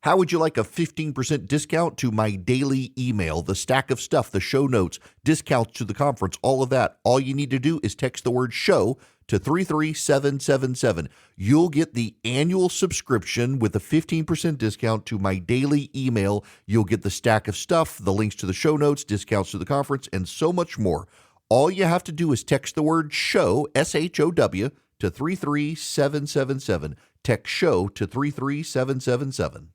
How would you like a 15% discount to my daily email, the stack of stuff, the show notes, discounts to the conference, all of that? All you need to do is text the word show to 33777. You'll get the annual subscription with a 15% discount to my daily email. You'll get the stack of stuff, the links to the show notes, discounts to the conference, and so much more. All you have to do is text the word show, SHOW, to 33777. Text show to 33777.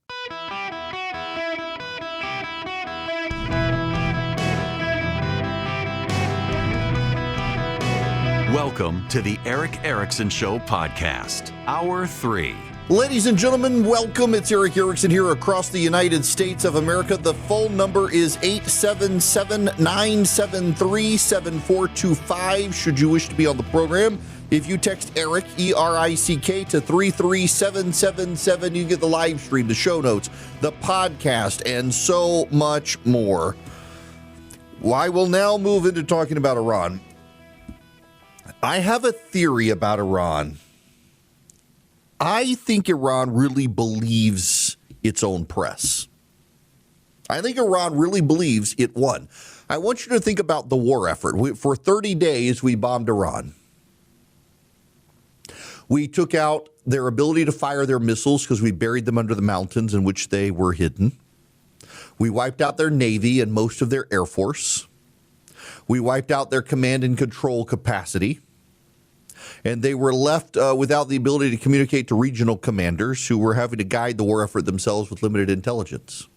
Welcome to the Eric Erickson Show podcast, Hour 3. Ladies and gentlemen, welcome. It's Eric Erickson here across the United States of America. The phone number is 877-973-7425 should you wish to be on the program. If you text Eric, E-R-I-C-K, to 33777, you get the live stream, the show notes, the podcast, and so much more. Well, I will now move into talking about Iran. I have a theory about Iran. I think Iran really believes its own press. I think Iran really believes it won. I want you to think about the war effort. For 30 days, we bombed Iran. We took out their ability to fire their missiles because we buried them under the mountains in which they were hidden. We wiped out their Navy and most of their Air Force. We wiped out their command and control capacity. And they were left without the ability to communicate to regional commanders who were having to guide the war effort themselves with limited intelligence.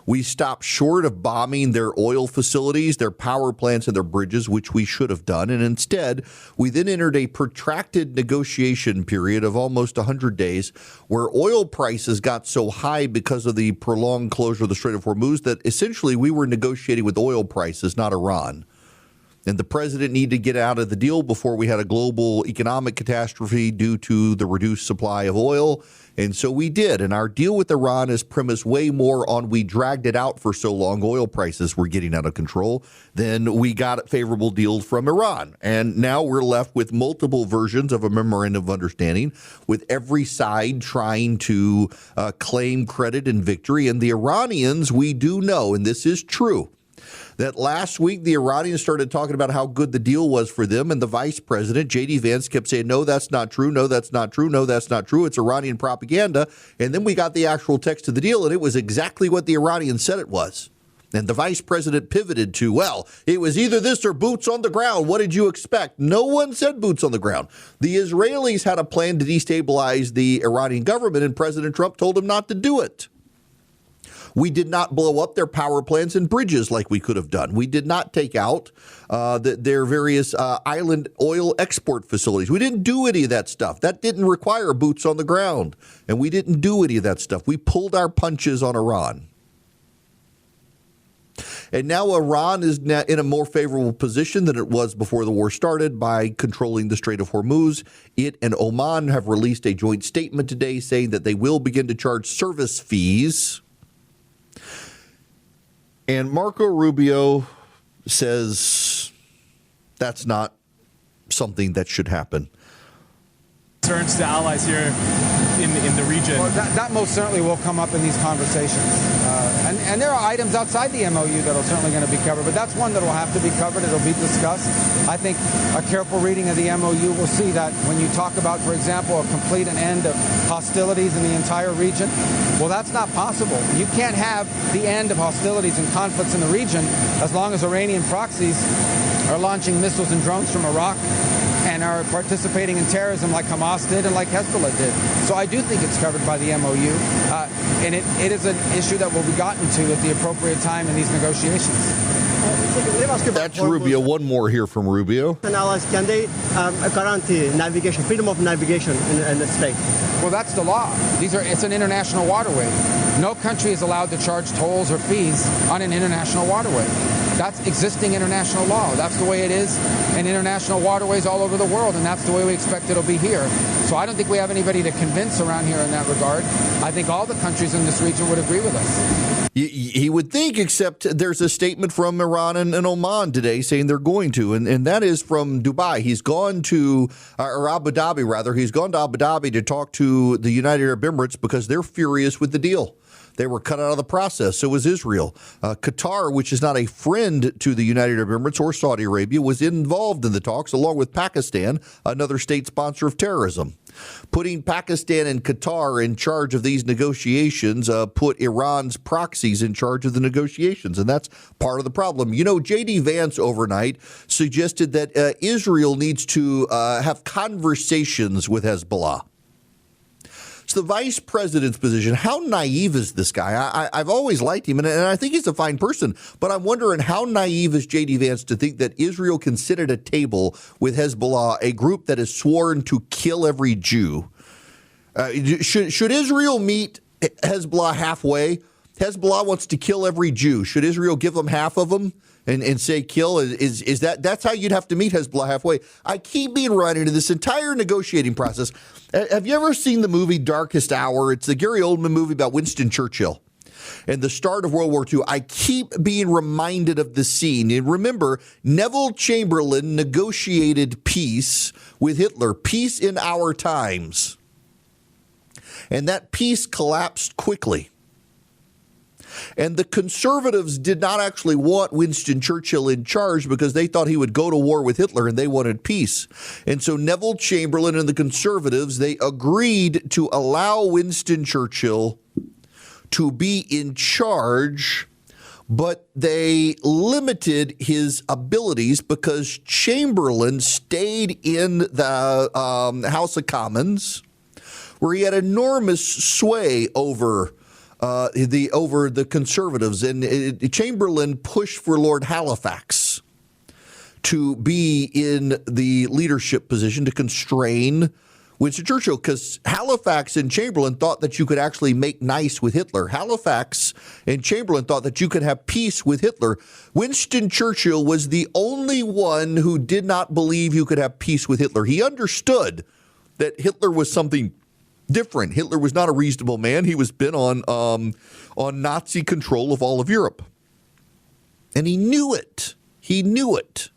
We stopped short of bombing their oil facilities, their power plants, and their bridges, which we should have done. And instead, we then entered a protracted negotiation period of almost 100 days where oil prices got so high because of the prolonged closure of the Strait of Hormuz that essentially we were negotiating with oil prices, not Iran. And the president needed to get out of the deal before we had a global economic catastrophe due to the reduced supply of oil. And so we did. And our deal with Iran is premised way more on we dragged it out for so long, oil prices were getting out of control, than we got a favorable deal from Iran. And now we're left with multiple versions of a memorandum of understanding, with every side trying to claim credit and victory. And the Iranians, we do know, and this is true, that last week the Iranians started talking about how good the deal was for them, and the vice president, J.D. Vance, kept saying, no, that's not true, no, that's not true, no, that's not true, it's Iranian propaganda. And then we got the actual text of the deal, and it was exactly what the Iranians said it was. And the vice president pivoted to, well, it was either this or boots on the ground. What did you expect? No one said boots on the ground. The Israelis had a plan to destabilize the Iranian government, and President Trump told them not to do it. We did not blow up their power plants and bridges like we could have done. We did not take out their various island oil export facilities. We didn't do any of that stuff. That didn't require boots on the ground. And we didn't do any of that stuff. We pulled our punches on Iran. And now Iran is in a more favorable position than it was before the war started by controlling the Strait of Hormuz. It and Oman have released a joint statement today saying that they will begin to charge service fees. And Marco Rubio says that's not something that should happen. Concerns to allies here in the region. Well, that most certainly will come up in these conversations. And there are items outside the MOU that are certainly going to be covered, but that's one that will have to be covered. It'll be discussed. I think a careful reading of the MOU will see that when you talk about, for example, a complete and end of hostilities in the entire region, well, that's not possible. You can't have the end of hostilities and conflicts in the region as long as Iranian proxies are launching missiles and drones from Iraq and are participating in terrorism like Hamas did and like Hezbollah did. So I do think it's covered by the MOU, and it is an issue that will be gotten to at the appropriate time in these negotiations. That's Rubio. One more here from Rubio. Allies, can they guarantee navigation, freedom of navigation in the state? Well, that's the law. It's an international waterway. No country is allowed to charge tolls or fees on an international waterway. That's existing international law. That's the way it is in international waterways all over the world, and that's the way we expect it'll be here. So So I don't think we have anybody to convince around here in that regard. I think all the countries in this region would agree with us. He would think, except there's a statement from Iran and Oman today saying they're going to, and that is from Dubai. He's gone to, or Abu Dhabi rather, he's gone to Abu Dhabi to talk to the United Arab Emirates because they're furious with the deal. They were cut out of the process. So was Israel. Qatar, which is not a friend to the United Arab Emirates or Saudi Arabia, was involved in the talks, along with Pakistan, another state sponsor of terrorism. Putting Pakistan and Qatar in charge of these negotiations put Iran's proxies in charge of the negotiations, and that's part of the problem. You know, J.D. Vance overnight suggested that Israel needs to have conversations with Hezbollah. It's the vice president's position. How naive is this guy? I've always liked him, and I think he's a fine person. But I'm wondering, how naive is J.D. Vance to think that Israel can sit at a table with Hezbollah, a group that is sworn to kill every Jew? Should Israel meet Hezbollah halfway? Hezbollah wants to kill every Jew. Should Israel give them half of them and say kill? Is that's how you'd have to meet Hezbollah halfway? I keep being run into this entire negotiating process. Have you ever seen the movie Darkest Hour? It's the Gary Oldman movie about Winston Churchill and the start of World War II. I keep being reminded of the scene. And remember, Neville Chamberlain negotiated peace with Hitler, peace in our times. And that peace collapsed quickly. And the conservatives did not actually want Winston Churchill in charge because they thought he would go to war with Hitler and they wanted peace. And so Neville Chamberlain and the conservatives, they agreed to allow Winston Churchill to be in charge, but they limited his abilities because Chamberlain stayed in the House of Commons, where he had enormous sway over the conservatives, and Chamberlain pushed for Lord Halifax to be in the leadership position to constrain Winston Churchill, because Halifax and Chamberlain thought that you could actually make nice with Hitler. Halifax and Chamberlain thought that you could have peace with Hitler. Winston Churchill was the only one who did not believe you could have peace with Hitler. He understood that Hitler was something different. Hitler was not a reasonable man. He was bent on Nazi control of all of Europe. And he knew it. He knew it.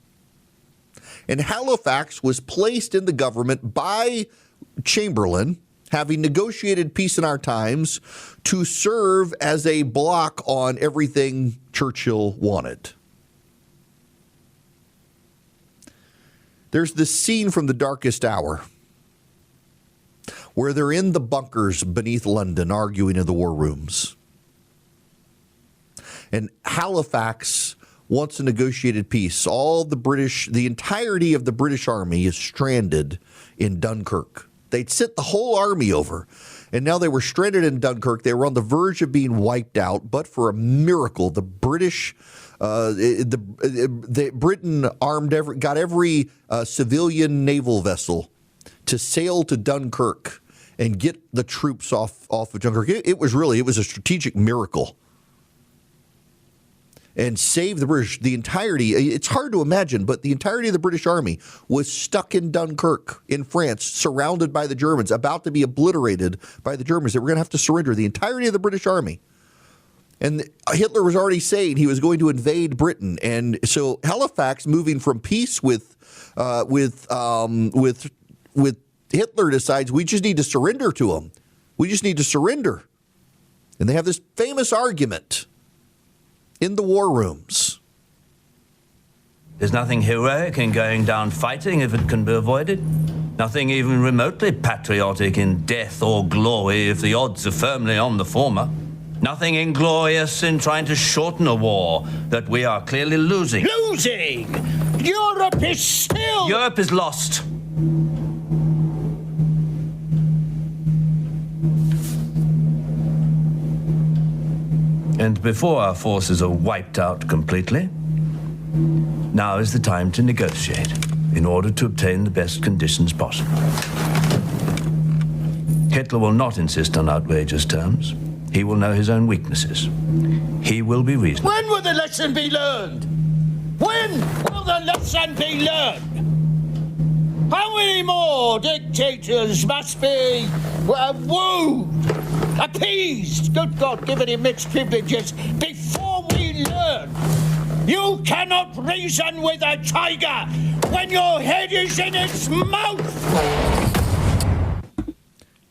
And Halifax was placed in the government by Chamberlain, having negotiated peace in our times, to serve as a block on everything Churchill wanted. There's this scene from The Darkest Hour where they're in the bunkers beneath London arguing in the war rooms. And Halifax wants a negotiated peace. The entirety of the British army is stranded in Dunkirk. They'd sent the whole army over, and now they were stranded in Dunkirk. They were on the verge of being wiped out, but for a miracle, the British, Britain got every civilian naval vessel to sail to Dunkirk and get the troops off of Dunkirk. It was a strategic miracle. And save the British. The entirety, it's hard to imagine, but the entirety of the British army was stuck in Dunkirk in France, surrounded by the Germans, about to be obliterated by the Germans. They were going to have to surrender, the entirety of the British army. And Hitler was already saying he was going to invade Britain. And so Halifax, moving from peace with Hitler, decides we just need to surrender to him. We just need to surrender. And they have this famous argument in the war rooms. There's nothing heroic in going down fighting if it can be avoided. Nothing even remotely patriotic in death or glory if the odds are firmly on the former. Nothing inglorious in trying to shorten a war that we are clearly losing. Losing? Europe is still... Europe is lost. And before our forces are wiped out completely, now is the time to negotiate in order to obtain the best conditions possible. Hitler will not insist on outrageous terms. He will know his own weaknesses. He will be reasonable. When will the lesson be learned? When will the lesson be learned? How many more dictators must be wooed, appeased, good God, given him mixed privileges, before we learn you cannot reason with a tiger when your head is in its mouth?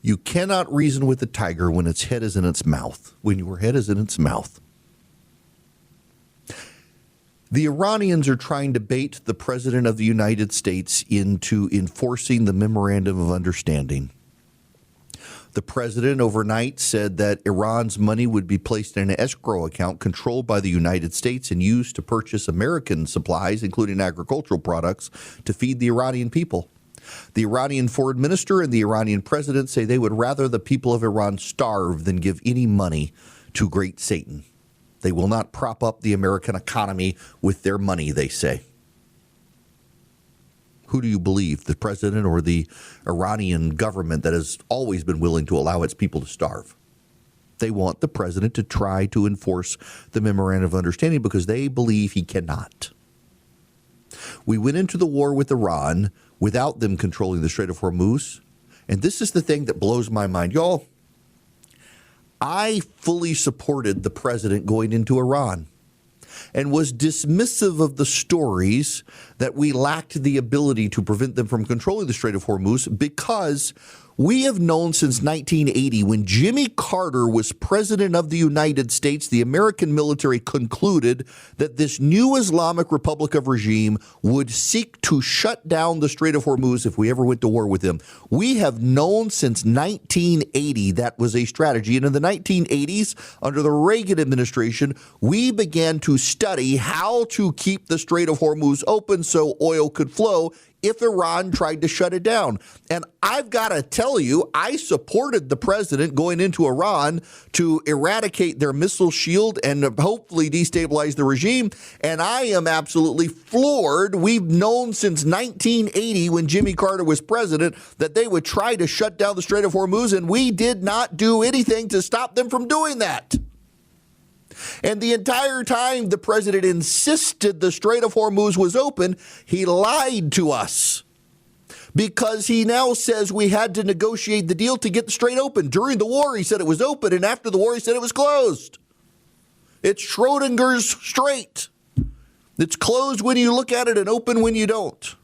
You cannot reason with a tiger when its head is in its mouth, when your head is in its mouth. The Iranians are trying to bait the President of the United States into enforcing the Memorandum of Understanding. The President overnight said that Iran's money would be placed in an escrow account controlled by the United States and used to purchase American supplies, including agricultural products, to feed the Iranian people. The Iranian foreign minister and the Iranian president say they would rather the people of Iran starve than give any money to Great Satan. They will not prop up the American economy with their money, they say. Who do you believe, the president or the Iranian government that has always been willing to allow its people to starve? They want the president to try to enforce the Memorandum of Understanding because they believe he cannot. We went into the war with Iran without them controlling the Strait of Hormuz. And this is the thing that blows my mind. Y'all, I fully supported the president going into Iran and was dismissive of the stories that we lacked the ability to prevent them from controlling the Strait of Hormuz because we have known since 1980, when Jimmy Carter was president of the United States, the American military concluded that this new Islamic Republic of regime would seek to shut down the Strait of Hormuz if we ever went to war with them. We have known since 1980 that was a strategy. And in the 1980s, under the Reagan administration, we began to study how to keep the Strait of Hormuz open so oil could flow if Iran tried to shut it down. And I've got to tell you, I supported the president going into Iran to eradicate their missile shield and hopefully destabilize the regime. And I am absolutely floored. We've known since 1980, when Jimmy Carter was president, that they would try to shut down the Strait of Hormuz, and we did not do anything to stop them from doing that. And the entire time the president insisted the Strait of Hormuz was open, he lied to us because he now says we had to negotiate the deal to get the strait open. During the war, he said it was open, and after the war, he said it was closed. It's Schrodinger's Strait. It's closed when you look at it and open when you don't.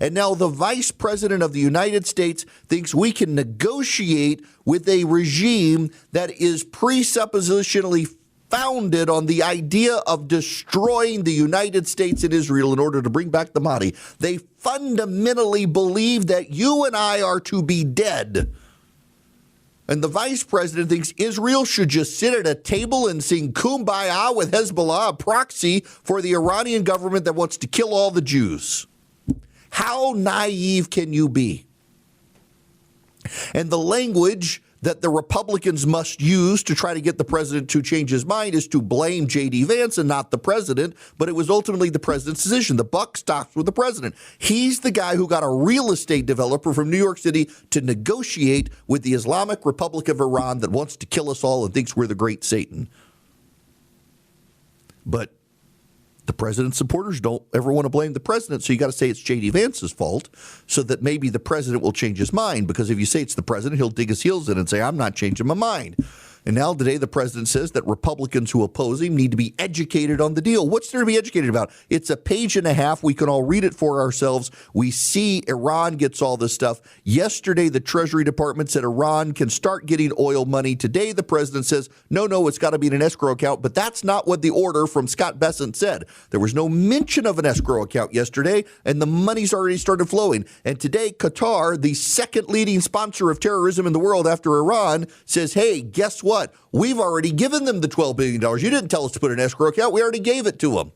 And now the vice president of the United States thinks we can negotiate with a regime that is presuppositionally founded on the idea of destroying the United States and Israel in order to bring back the Mahdi. They fundamentally believe that you and I are to be dead. And the vice president thinks Israel should just sit at a table and sing Kumbaya with Hezbollah, a proxy for the Iranian government that wants to kill all the Jews. How naive can you be? And the language that the Republicans must use to try to get the president to change his mind is to blame J.D. Vance and not the president, but it was ultimately the president's decision. The buck stops with the president. He's the guy who got a real estate developer from New York City to negotiate with the Islamic Republic of Iran that wants to kill us all and thinks we're the great Satan. But the president's supporters don't ever want to blame the president, so you got to say it's J.D. Vance's fault so that maybe the president will change his mind, because if you say it's the president, he'll dig his heels in and say, I'm not changing my mind. And now today the president says that Republicans who oppose him need to be educated on the deal. What's there to be educated about? It's a page and a half. We can all read it for ourselves. We see Iran gets all this stuff. Yesterday, the Treasury Department said Iran can start getting oil money. Today, the president says, no, it's got to be in an escrow account. But that's not what the order from Scott Bessent said. There was no mention of an escrow account yesterday, and the money's already started flowing. And today, Qatar, the second leading sponsor of terrorism in the world after Iran, says, hey, guess what? We've already given them the $12 billion. You didn't tell us to put an escrow account. We already gave it to them.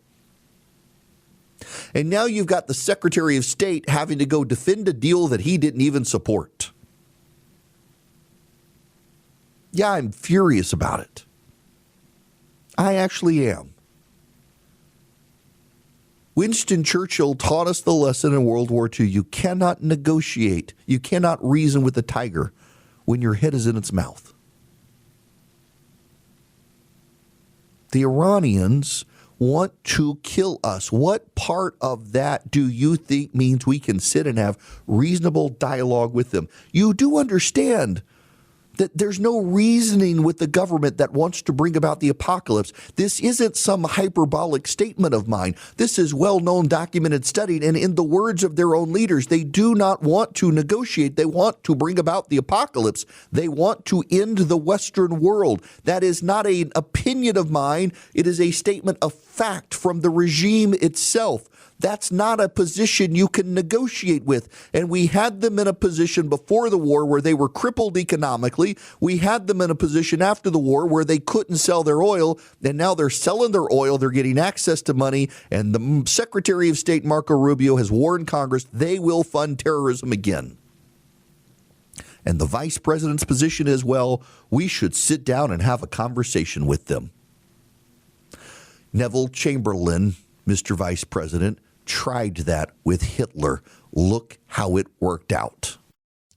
And now you've got the Secretary of State having to go defend a deal that he didn't even support. Yeah, I'm furious about it. I actually am. Winston Churchill taught us the lesson in World War II. You cannot negotiate. You cannot reason with a tiger when your head is in its mouth. The Iranians want to kill us. What part of that do you think means we can sit and have reasonable dialogue with them? You do understand that there's no reasoning with the government that wants to bring about the apocalypse. This isn't some hyperbolic statement of mine. This is well-known, documented, studied, and in the words of their own leaders, they do not want to negotiate. They want to bring about the apocalypse. They want to end the Western world. That is not an opinion of mine. It is a statement of fact from the regime itself. That's not a position you can negotiate with. And we had them in a position before the war where they were crippled economically. We had them in a position after the war where they couldn't sell their oil. And now they're selling their oil. They're getting access to money. And the Secretary of State, Marco Rubio, has warned Congress they will fund terrorism again. And the vice president's position is, well, we should sit down and have a conversation with them. Neville Chamberlain, Mr. Vice President, tried that with Hitler. Look how it worked out.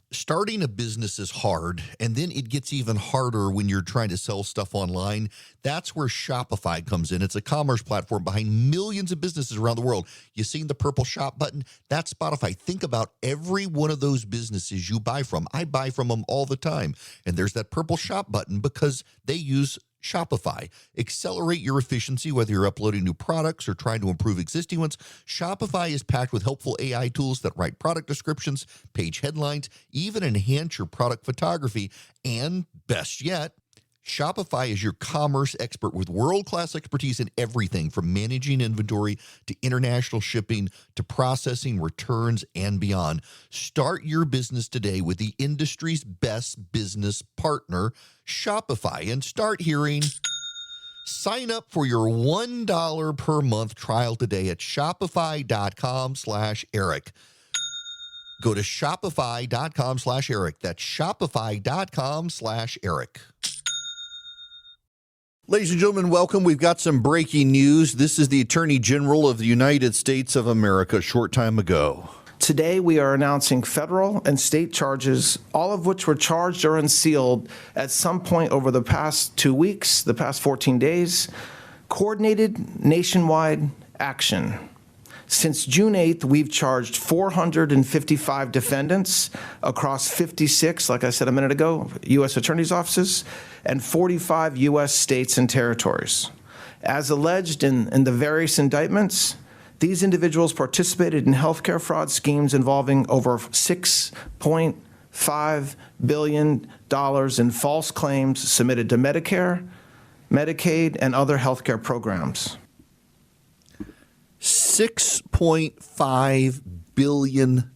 Starting a business is hard, and then it gets even harder when you're trying to sell stuff online. That's where Shopify comes in. It's a commerce platform behind millions of businesses around the world. You seen the purple shop button? That's Spotify. Think about every one of those businesses you buy from. I buy from them all the time. And there's that purple shop button because they use Shopify. Accelerate your efficiency, whether you're uploading new products or trying to improve existing ones. Shopify is packed with helpful AI tools that write product descriptions, page headlines, even enhance your product photography. And best yet, Shopify is your commerce expert with world-class expertise in everything from managing inventory to international shipping to processing, returns, and beyond. Start your business today with the industry's best business partner, Shopify, and start hearing. Sign up for your $1 per month trial today at shopify.com/Eric. Go to shopify.com/Eric. That's shopify.com/Eric. Ladies and gentlemen, welcome. We've got some breaking news. This is the Attorney General of the United States of America a short time ago. Today, we are announcing federal and state charges, all of which were charged or unsealed at some point over the past 2 weeks, the past 14 days. Coordinated nationwide action. Since June 8th, we've charged 455 defendants across 56, like I said a minute ago, U.S. attorneys' offices, and 45 U.S. states and territories. As alleged in the various indictments, these individuals participated in healthcare fraud schemes involving over $6.5 billion in false claims submitted to Medicare, Medicaid, and other healthcare programs. $6.5 billion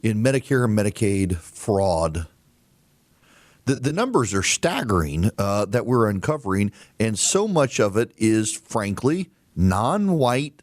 in Medicare and Medicaid fraud. The numbers are staggering that we're uncovering, and so much of it is, frankly, non-white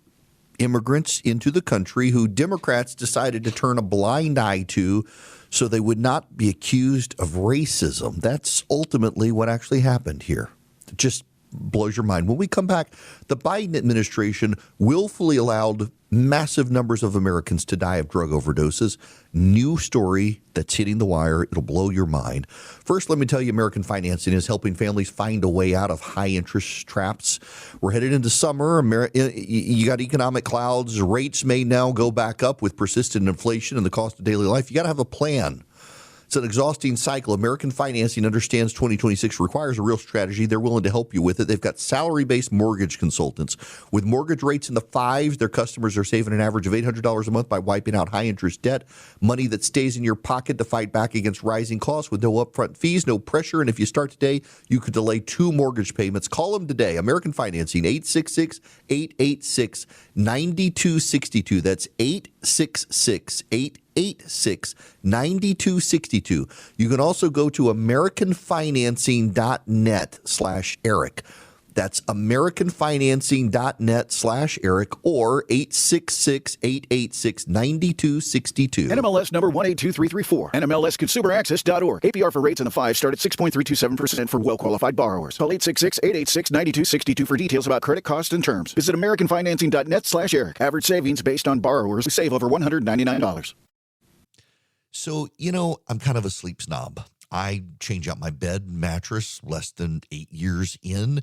immigrants into the country who Democrats decided to turn a blind eye to so they would not be accused of racism. That's ultimately what actually happened here. It just blows your mind. When we come back, the Biden administration willfully allowed massive numbers of Americans to die of drug overdoses. New story that's hitting the wire. It'll blow your mind. First, let me tell you, American Financing is helping families find a way out of high interest traps. We're headed into summer. You got economic clouds. Rates may now go back up with persistent inflation and the cost of daily life. You got to have a plan. It's an exhausting cycle. American Financing understands 2026 requires a real strategy. They're willing to help you with it. They've got salary-based mortgage consultants. With mortgage rates in the fives, their customers are saving an average of $800 a month by wiping out high-interest debt, money that stays in your pocket to fight back against rising costs with no upfront fees, no pressure. And if you start today, you could delay 2 mortgage payments. Call them today. American Financing, 866-886-9262. That's 866-886-9262. You can also go to americanfinancing.net/Eric. That's americanfinancing.net/Eric or 866-886-9262. NMLS number 182334. NMLSconsumeraccess.org. APR for rates in the 5 start at 6.327% for well-qualified borrowers. Call 866-886-9262 for details about credit costs and terms. Visit americanfinancing.net/Eric. Average savings based on borrowers who save over $199. So, I'm kind of a sleep snob. I change out my bed mattress less than 8 years in.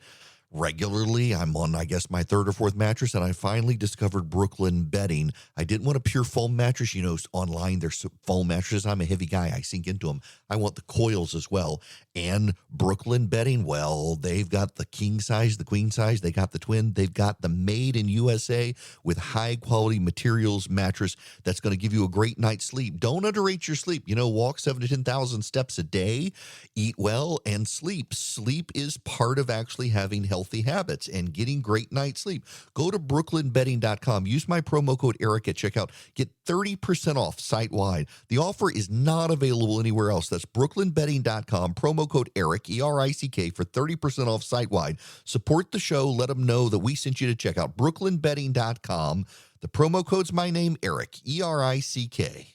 regularly. I'm on, I guess, my third or fourth mattress, and I finally discovered Brooklyn Bedding. I didn't want a pure foam mattress. You know, online there's foam mattresses. I'm a heavy guy. I sink into them. I want the coils as well. And Brooklyn Bedding, well, they've got the king size, the queen size. They got the twin. They've got the made in USA with high quality materials mattress that's going to give you a great night's sleep. Don't underrate your sleep. You know, walk 7,000 to 10,000 steps a day, eat well, and sleep. Sleep is part of actually having healthy habits and getting great night's sleep. Go to brooklynbedding.com. Use my promo code Eric at checkout. Get 30% off site-wide. The offer is not available anywhere else. That's brooklynbedding.com. Promo code Eric, E-R-I-C-K, for 30% off site-wide. Support the show. Let them know that we sent you to check out brooklynbedding.com. The promo code's my name, Eric, E-R-I-C-K.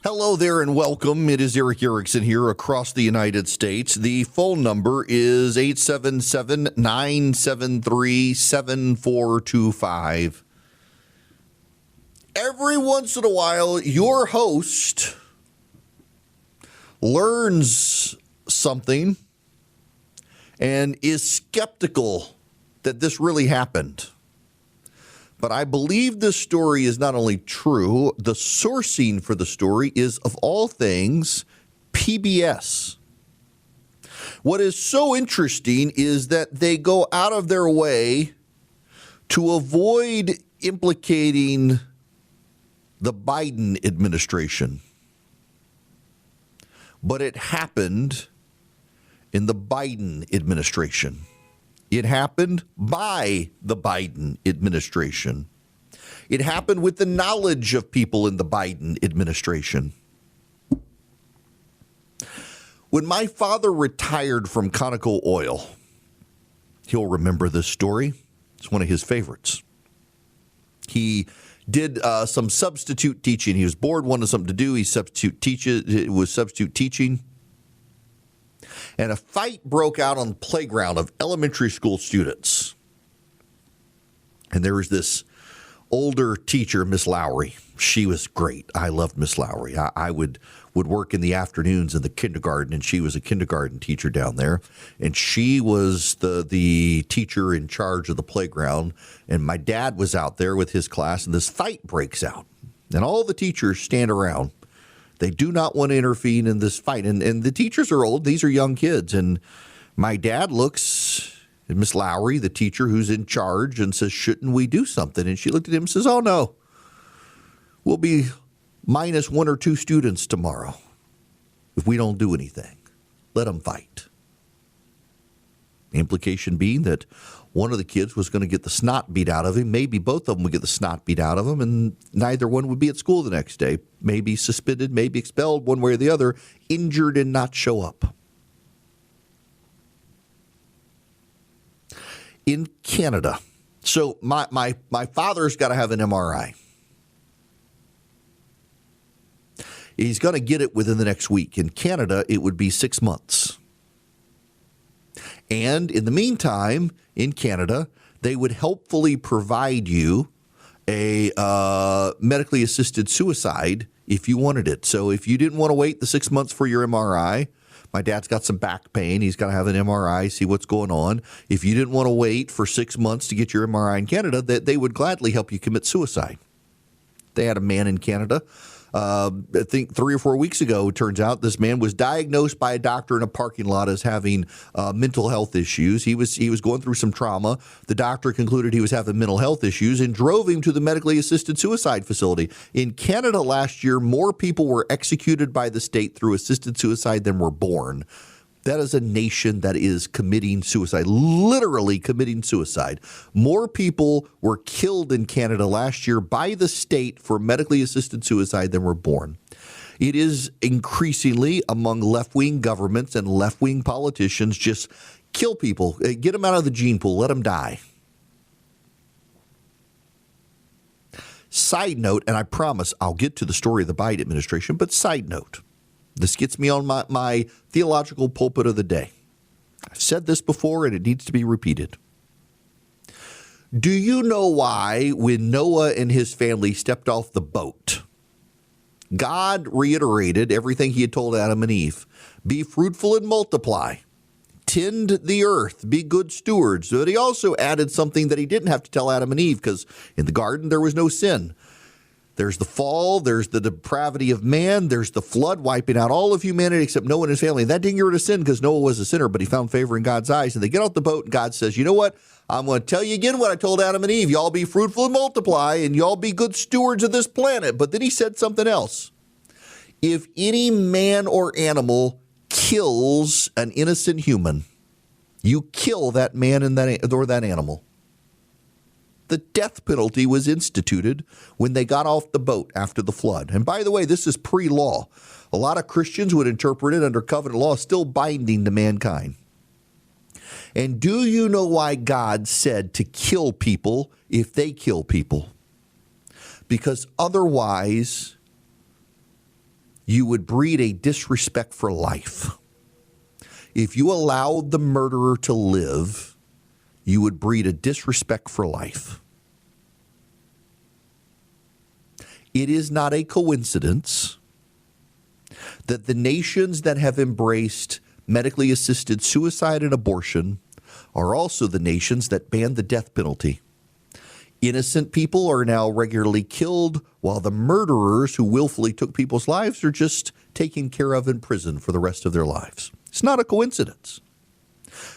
Hello there and welcome. It is Eric Erickson here across the United States. The phone number is 877-973-7425. Every once in a while, your host learns something and is skeptical that this really happened. But I believe this story is not only true, the sourcing for the story is, of all things, PBS. What is so interesting is that they go out of their way to avoid implicating the Biden administration. But it happened in the Biden administration. It happened by the Biden administration. It happened with the knowledge of people in the Biden administration. When my father retired from Conoco Oil, he'll remember this story. It's one of his favorites. He did some substitute teaching. He was bored, wanted something to do. He was substitute teaching. And a fight broke out on the playground of elementary school students. And there was this older teacher, Miss Lowry. She was great. I loved Miss Lowry. I would work in the afternoons in the kindergarten, and she was a kindergarten teacher down there. And she was the teacher in charge of the playground. And my dad was out there with his class, and this fight breaks out. And all the teachers stand around. They do not want to intervene in this fight. And the teachers are old. These are young kids. And my dad looks at Miss Lowry, the teacher who's in charge, and says, shouldn't we do something? And she looked at him and says, oh, no. We'll be minus 1 or 2 students tomorrow if we don't do anything. Let them fight. The implication being that one of the kids was going to get the snot beat out of him. Maybe both of them would get the snot beat out of him, and neither one would be at school the next day. Maybe suspended, maybe expelled, one way or the other, injured and not show up. In Canada, so my father's got to have an MRI. He's going to get it within the next week. In Canada, it would be 6 months. And in the meantime, in Canada, they would helpfully provide you a medically assisted suicide if you wanted it. So if you didn't want to wait the 6 months for your MRI, my dad's got some back pain. He's got to have an MRI, see what's going on. If you didn't want to wait for 6 months to get your MRI in Canada, they would gladly help you commit suicide. They had a man in Canada. I think 3 or 4 weeks ago, it turns out this man was diagnosed by a doctor in a parking lot as having mental health issues. He was going through some trauma. The doctor concluded he was having mental health issues and drove him to the medically assisted suicide facility. In Canada last year, more people were executed by the state through assisted suicide than were born. That is a nation that is committing suicide, literally committing suicide. More people were killed in Canada last year by the state for medically assisted suicide than were born. It is increasingly among left-wing governments and left-wing politicians just kill people, get them out of the gene pool, let them die. Side note, and I promise I'll get to the story of the Biden administration, but side note. This gets me on my theological pulpit of the day. I've said this before, and it needs to be repeated. Do you know why when Noah and his family stepped off the boat, God reiterated everything he had told Adam and Eve? Be fruitful and multiply. tend the earth, be good stewards. But he also added something that he didn't have to tell Adam and Eve, because in the garden there was no sin. There's the fall, there's the depravity of man, there's the flood wiping out all of humanity except Noah and his family. That didn't get rid of sin because Noah was a sinner, but he found favor in God's eyes. And they get off the boat and God says, you know what? I'm going to tell you again what I told Adam and Eve. Y'all be fruitful and multiply, and y'all be good stewards of this planet. But then he said something else. If any man or animal kills an innocent human, you kill that man and that animal. The death penalty was instituted when they got off the boat after the flood. And by the way, this is pre-law. A lot of Christians would interpret it under covenant law, still binding to mankind. And do you know why God said to kill people if they kill people? Because otherwise, you would breed a disrespect for life. If you allowed the murderer to live, you would breed a disrespect for life. It is not a coincidence that the nations that have embraced medically assisted suicide and abortion are also the nations that ban the death penalty. Innocent people are now regularly killed, while the murderers who willfully took people's lives are just taken care of in prison for the rest of their lives. It's not a coincidence.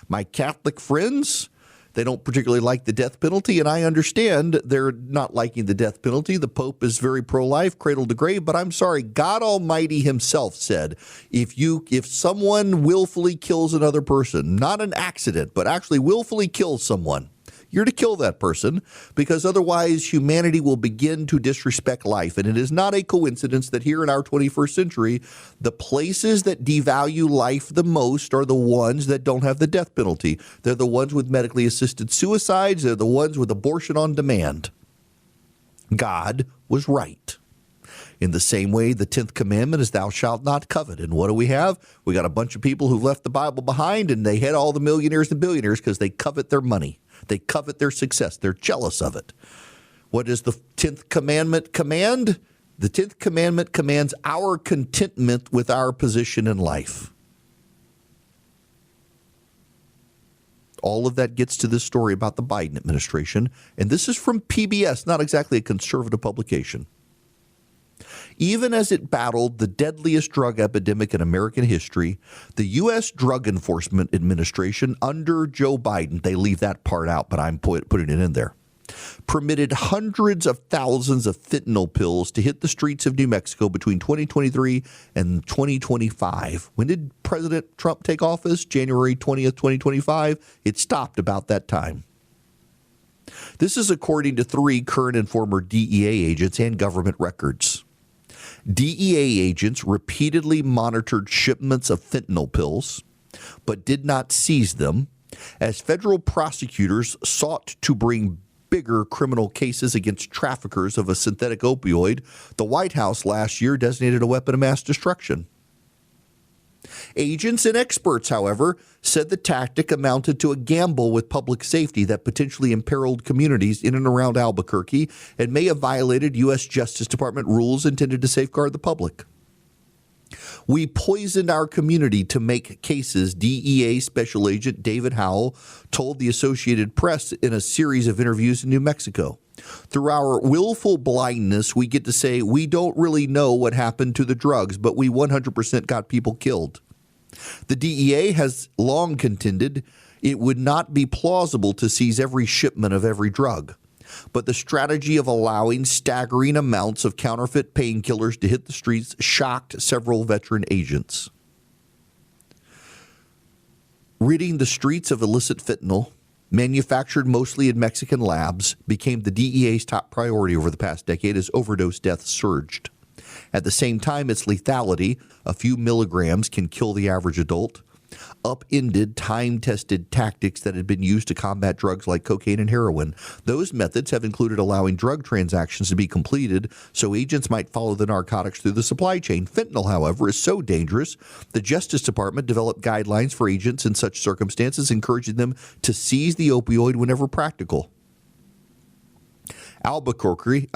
My Catholic friends, they don't particularly like the death penalty, and I understand they're not liking the death penalty. The Pope is very pro-life, cradle to grave, but I'm sorry, God Almighty himself said, if someone willfully kills another person, not an accident, but actually willfully kills someone, you're to kill that person, because otherwise humanity will begin to disrespect life. And it is not a coincidence that here in our 21st century, the places that devalue life the most are the ones that don't have the death penalty. They're the ones with medically assisted suicides. They're the ones with abortion on demand. God was right. In the same way, the 10th commandment is thou shalt not covet. And what do we have? We got a bunch of people who left the Bible behind, and they had all the millionaires and billionaires because they covet their money. They covet their success. They're jealous of it. What does the 10th commandment command? The 10th commandment commands our contentment with our position in life. All of that gets to this story about the Biden administration, and this is from PBS, not exactly a conservative publication. Even as it battled the deadliest drug epidemic in American history, the U.S. Drug Enforcement Administration under Joe Biden, they leave that part out, but I'm putting it in there, permitted hundreds of thousands of fentanyl pills to hit the streets of New Mexico between 2023 and 2025. When did President Trump take office? January 20th, 2025. It stopped about that time. This is according to 3 current and former DEA agents and government records. DEA agents repeatedly monitored shipments of fentanyl pills, but did not seize them, as federal prosecutors sought to bring bigger criminal cases against traffickers of a synthetic opioid the White House last year designated a weapon of mass destruction. Agents and experts, however, said the tactic amounted to a gamble with public safety that potentially imperiled communities in and around Albuquerque and may have violated U.S. Justice Department rules intended to safeguard the public. We poisoned our community to make cases, DEA Special Agent David Howell told the Associated Press in a series of interviews in New Mexico. Through our willful blindness, we get to say we don't really know what happened to the drugs, but we 100% got people killed. The DEA has long contended it would not be plausible to seize every shipment of every drug. But the strategy of allowing staggering amounts of counterfeit painkillers to hit the streets shocked several veteran agents. Ridding the streets of illicit fentanyl, manufactured mostly in Mexican labs, became the DEA's top priority over the past decade as overdose deaths surged. At the same time, its lethality, a few milligrams can kill the average adult, upended time-tested tactics that had been used to combat drugs like cocaine and heroin. Those methods have included allowing drug transactions to be completed so agents might follow the narcotics through the supply chain. Fentanyl, however, is so dangerous, the Justice Department developed guidelines for agents in such circumstances, encouraging them to seize the opioid whenever practical. Albuquerque,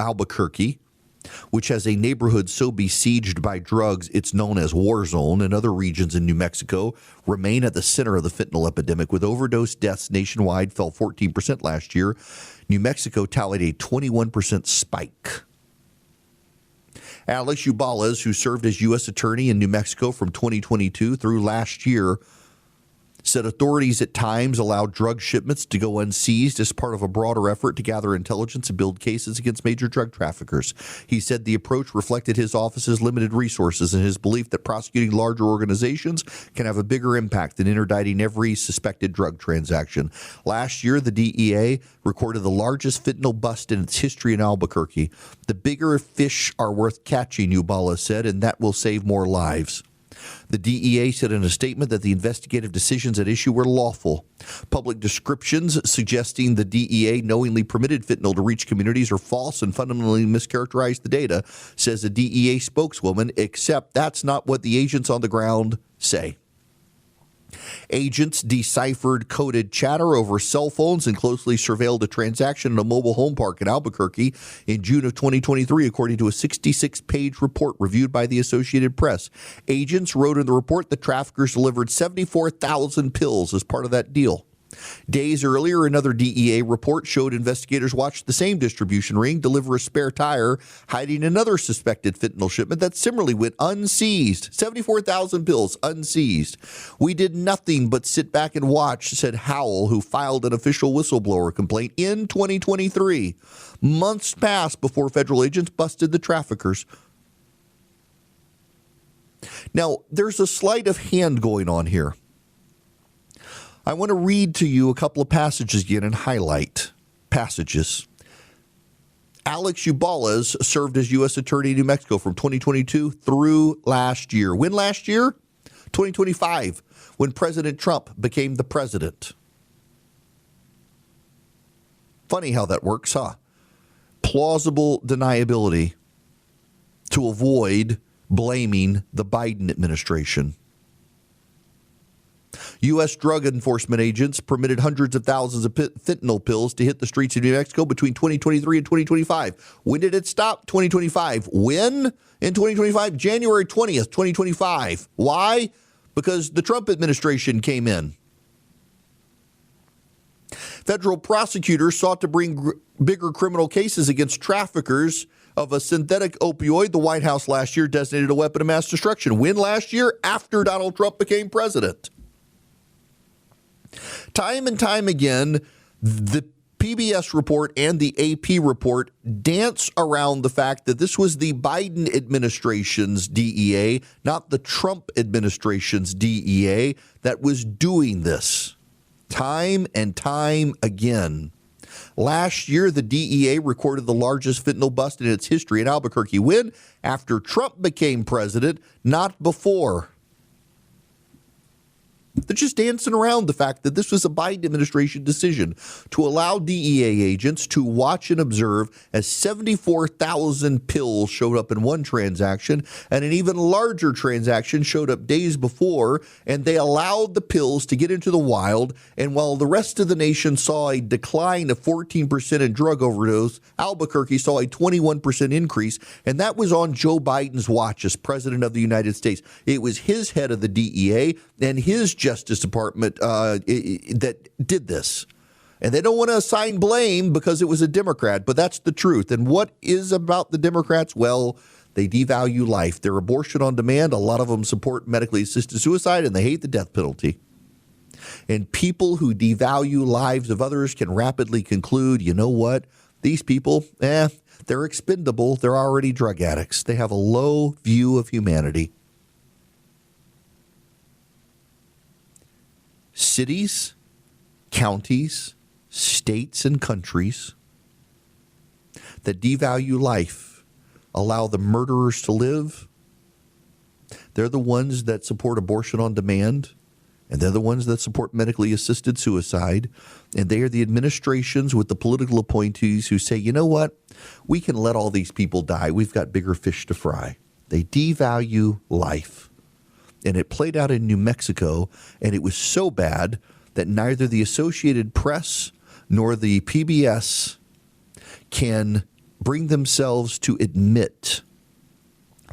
which has a neighborhood so besieged by drugs it's known as war zone, and other regions in New Mexico remain at the center of the fentanyl epidemic, with overdose deaths nationwide fell 14% last year. New Mexico tallied a 21% spike. Alex Ubalez, who served as U.S. Attorney in New Mexico from 2022 through last year, said authorities at times allowed drug shipments to go unseized as part of a broader effort to gather intelligence and build cases against major drug traffickers. He said the approach reflected his office's limited resources and his belief that prosecuting larger organizations can have a bigger impact than interdicting every suspected drug transaction. Last year, the DEA recorded the largest fentanyl bust in its history in Albuquerque. The bigger fish are worth catching, Ubala said, and that will save more lives. The DEA said in a statement that the investigative decisions at issue were lawful. Public descriptions suggesting the DEA knowingly permitted fentanyl to reach communities are false and fundamentally mischaracterize the data, says a DEA spokeswoman, except that's not what the agents on the ground say. Agents deciphered coded chatter over cell phones and closely surveilled a transaction in a mobile home park in Albuquerque in June of 2023, according to a 66-page report reviewed by the Associated Press. Agents wrote in the report that traffickers delivered 74,000 pills as part of that deal. Days earlier, another DEA report showed investigators watched the same distribution ring deliver a spare tire, hiding another suspected fentanyl shipment that similarly went unseized. 74,000 pills unseized. We did nothing but sit back and watch, said Howell, who filed an official whistleblower complaint in 2023. Months passed before federal agents busted the traffickers. Now, there's a sleight of hand going on here. I want to read to you a couple of passages again and highlight passages. Alex Ubalez served as U.S. Attorney in New Mexico from 2022 through last year. When last year? 2025, when President Trump became the president. Funny how that works, huh? Plausible deniability to avoid blaming the Biden administration. U.S. drug enforcement agents permitted hundreds of thousands of fentanyl pills to hit the streets of New Mexico between 2023 and 2025. When did it stop? 2025. When? In 2025? January 20th, 2025. Why? Because the Trump administration came in. Federal prosecutors sought to bring bigger criminal cases against traffickers of a synthetic opioid the White House last year designated a weapon of mass destruction. When last year? After Donald Trump became president. Time and time again, the PBS report and the AP report dance around the fact that this was the Biden administration's DEA, not the Trump administration's DEA, that was doing this. Time and time again. Last year, the DEA recorded the largest fentanyl bust in its history in Albuquerque. When? After Trump became president, not before. They're just dancing around the fact that this was a Biden administration decision to allow DEA agents to watch and observe as 74,000 pills showed up in one transaction, and an even larger transaction showed up days before, and they allowed the pills to get into the wild. And while the rest of the nation saw a decline of 14% in drug overdose, Albuquerque saw a 21% increase, and that was on Joe Biden's watch as president of the United States. It was his head of the DEA and his Justice Department that did this. And they don't want to assign blame because it was a Democrat, but that's the truth. And what is about the Democrats? Well, they devalue life. They're abortion on demand. A lot of them support medically assisted suicide, and they hate the death penalty. And people who devalue lives of others can rapidly conclude, you know what? These people, they're expendable. They're already drug addicts. They have a low view of humanity. Cities, counties, states, and countries that devalue life allow the murderers to live. They're the ones that support abortion on demand, and they're the ones that support medically assisted suicide. And they are the administrations with the political appointees who say, you know what, we can let all these people die. We've got bigger fish to fry. They devalue life. And it played out in New Mexico, and it was so bad that neither the Associated Press nor the PBS can bring themselves to admit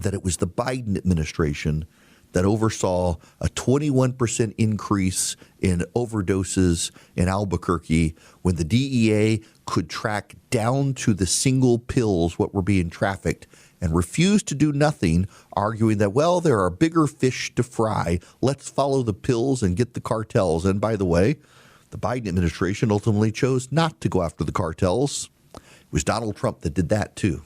that it was the Biden administration that oversaw a 21% increase in overdoses in Albuquerque when the DEA could track down to the single pills what were being trafficked and refused to do nothing, arguing that, well, there are bigger fish to fry. Let's follow the pills and get the cartels. And by the way, the Biden administration ultimately chose not to go after the cartels. It was Donald Trump that did that too.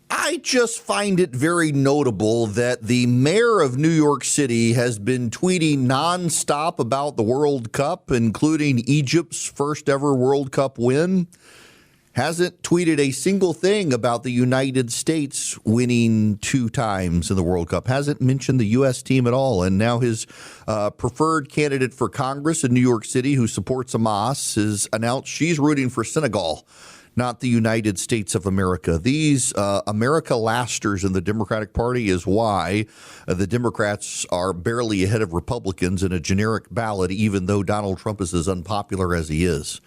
I just find it very notable that the mayor of New York City has been tweeting nonstop about the World Cup, including Egypt's first ever World Cup win. Hasn't tweeted a single thing about the United States winning 2 times in the World Cup. Hasn't mentioned the U.S. team at all. And now his preferred candidate for Congress in New York City, who supports Hamas, has announced she's rooting for Senegal, not the United States of America. These America lasters in the Democratic Party is why the Democrats are barely ahead of Republicans in a generic ballot, even though Donald Trump is as unpopular as he is.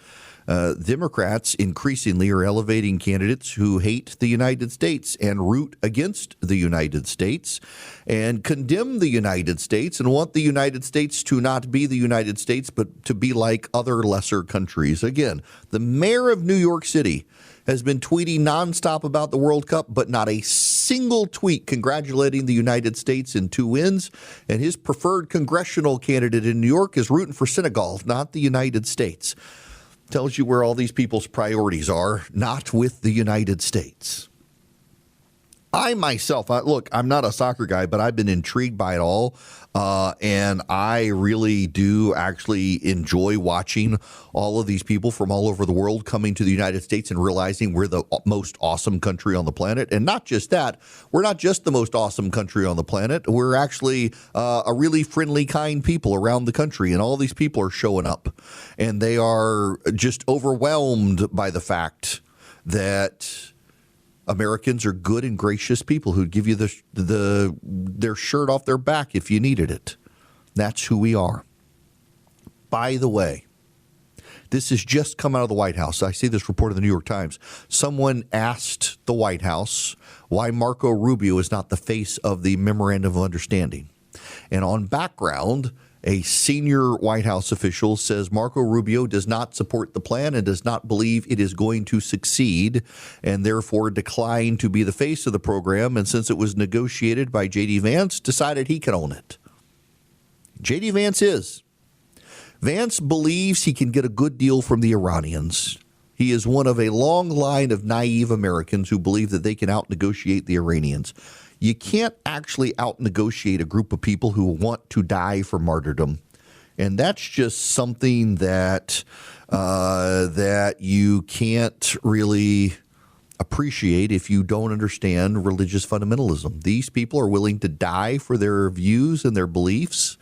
Democrats increasingly are elevating candidates who hate the United States and root against the United States and condemn the United States and want the United States to not be the United States, but to be like other lesser countries. Again, the mayor of New York City has been tweeting nonstop about the World Cup, but not a single tweet congratulating the United States in 2 wins. And his preferred congressional candidate in New York is rooting for Senegal, not the United States. Tells you where all these people's priorities are, not with the United States. I myself, look, I'm not a soccer guy, but I've been intrigued by it all. And I really do actually enjoy watching all of these people from all over the world coming to the United States and realizing we're the most awesome country on the planet. And not just that, we're not just the most awesome country on the planet. We're actually a really friendly, kind people around the country. And all these people are showing up. And they are just overwhelmed by the fact that Americans are good and gracious people who'd give you their shirt off their back if you needed it. That's who we are. By the way, this has just come out of the White House. I see this report in the New York Times. Someone asked the White House why Marco Rubio is not the face of the Memorandum of Understanding. And on background, a senior White House official says Marco Rubio does not support the plan and does not believe it is going to succeed and therefore declined to be the face of the program. And since it was negotiated by J.D. Vance, decided he can own it. J.D. Vance is. Vance believes he can get a good deal from the Iranians. He is one of a long line of naive Americans who believe that they can out-negotiate the Iranians. You can't actually out-negotiate a group of people who want to die for martyrdom. And that's just something that you can't really appreciate if you don't understand religious fundamentalism. These people are willing to die for their views and their beliefs.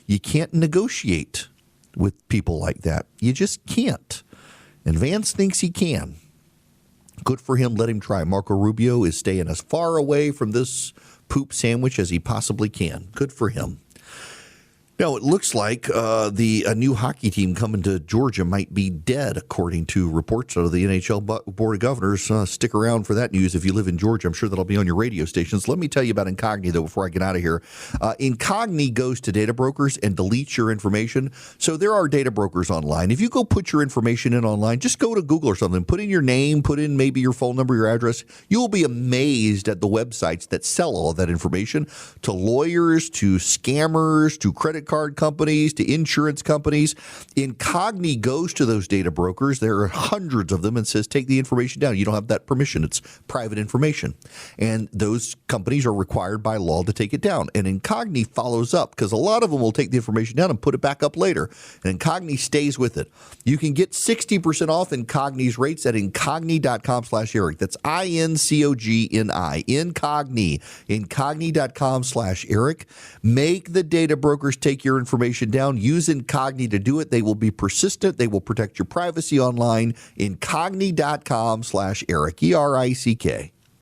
You can't negotiate with people like that. You just can't. And Vance thinks he can. Good for him. Let him try. Marco Rubio is staying as far away from this poop sandwich as he possibly can. Good for him. Now, it looks like a new hockey team coming to Georgia might be dead, according to reports out of the NHL Board of Governors. Stick around for that news if you live in Georgia. I'm sure that'll be on your radio stations. Let me tell you about Incogni, though, before I get out of here. Incogni goes to data brokers and deletes your information. So there are data brokers online. If you go put your information in online, just go to Google or something. Put in your name, put in maybe your phone number, your address. You'll be amazed at the websites that sell all of that information to lawyers, to scammers, to credit card companies, to insurance companies. Incogni goes to those data brokers. There are hundreds of them and says, take the information down. You don't have that permission. It's private information. And those companies are required by law to take it down. And Incogni follows up because a lot of them will take the information down and put it back up later. And Incogni stays with it. You can get 60% off Incogni's rates at incogni.com/Eric. That's INCOGNI. Incogni. Incogni.com/Eric. Make the data brokers take your information down. Use Incogni to do it. They will be persistent. They will protect your privacy online. Incogni.com/Eric. ERICK.